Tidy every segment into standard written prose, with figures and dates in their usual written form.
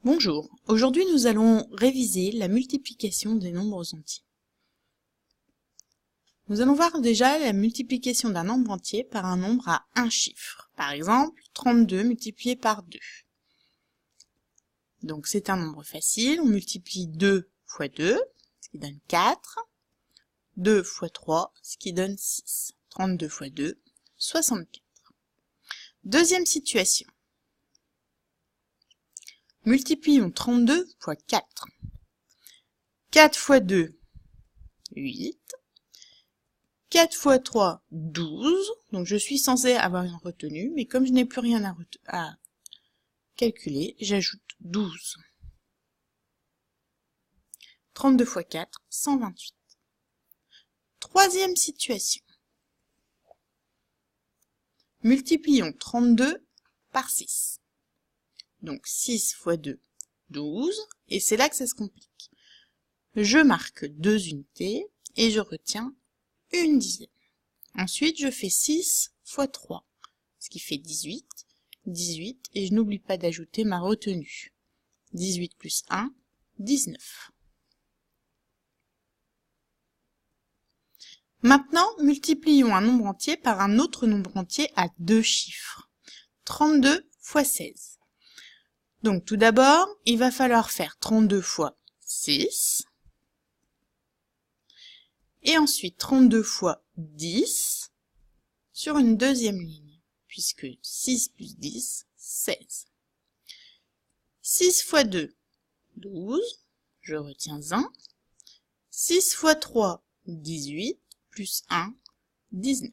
Bonjour, aujourd'hui nous allons réviser la multiplication des nombres entiers. Nous allons voir déjà la multiplication d'un nombre entier par un nombre à un chiffre. Par exemple, 32 multiplié par 2. Donc c'est un nombre facile, on multiplie 2 fois 2, ce qui donne 4. 2 fois 3, ce qui donne 6. 32 fois 2, 64. Deuxième situation. Multiplions 32 fois 4. 4 fois 2, 8. 4 fois 3, 12. Donc je suis censée avoir une retenue, mais comme je n'ai plus rien à calculer, j'ajoute 12. 32 fois 4, 128. Troisième situation. Multiplions 32 par 6. Donc 6 fois 2, 12. Et c'est là que ça se complique. Je marque 2 unités et je retiens une dizaine. Ensuite, je fais 6 fois 3, ce qui fait 18. 18, et je n'oublie pas d'ajouter ma retenue. 18 plus 1, 19. Maintenant, multiplions un nombre entier par un autre nombre entier à deux chiffres. 32 fois 16. Donc tout d'abord, il va falloir faire 32 fois 6. Et ensuite 32 fois 10 sur une deuxième ligne, puisque 6 plus 10, 16. 6 fois 2, 12, je retiens 1. 6 fois 3, 18, plus 1, 19.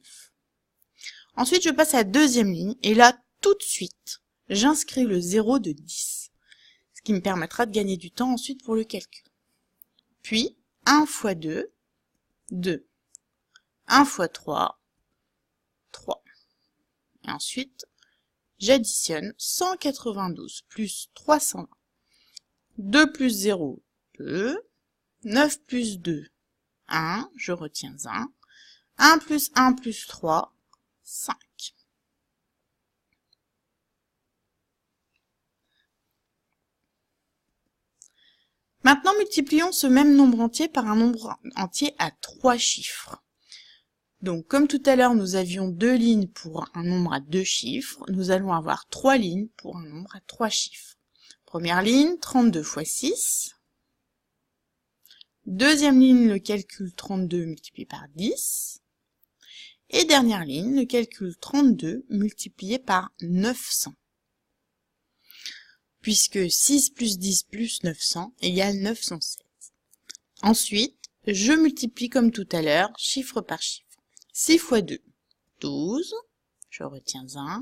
Ensuite, je passe à la deuxième ligne, et là, tout de suite, j'inscris le 0 de 10, ce qui me permettra de gagner du temps ensuite pour le calcul. Puis, 1 fois 2, 2. 1 fois 3, 3. Et ensuite, j'additionne 192 plus 320. 2 plus 0, 2. 9 plus 2, 1. Je retiens 1. 1 plus 1 plus 3, 5. Maintenant, multiplions ce même nombre entier par un nombre entier à 3 chiffres. Donc, comme tout à l'heure, nous avions 2 lignes pour un nombre à 2 chiffres, nous allons avoir 3 lignes pour un nombre à 3 chiffres. Première ligne, 32 fois 6. Deuxième ligne, le calcul 32 multiplié par 10. Et dernière ligne, le calcul 32 multiplié par 900. Puisque 6 plus 10 plus 900 égale 916. Ensuite, je multiplie comme tout à l'heure, chiffre par chiffre. 6 fois 2, 12. Je retiens 1.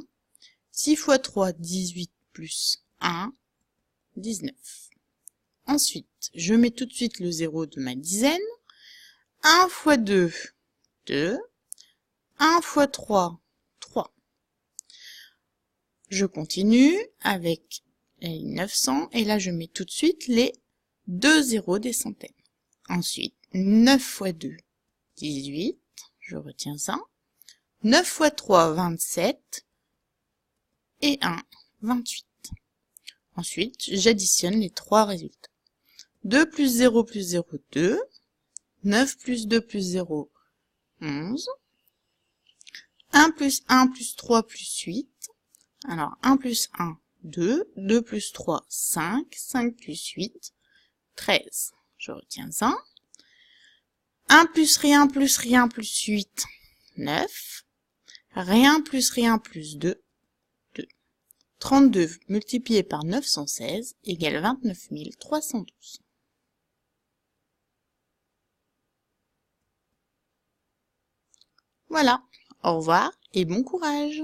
6 fois 3, 18 plus 1, 19. Ensuite, je mets tout de suite le 0 de ma dizaine. 1 fois 2, 2. 1 fois 3, 3. Je continue avec la ligne 900, et là je mets tout de suite les 2 zéros des centaines. Ensuite, 9 fois 2, 18. Je retiens 1. 9 fois 3, 27. Et 1, 28. Ensuite, j'additionne les trois résultats. 2 plus 0 plus 0, 2. 9 plus 2 plus 0, 11. 1 plus 1 plus 3 plus 8. Alors, 1 plus 1, 2. 2 plus 3, 5. 5 plus 8, 13. Je retiens 1. 1 plus rien plus rien plus 8, 9. Rien plus 2, 2. 32 multiplié par 916 égale 29 312. Voilà, au revoir et bon courage!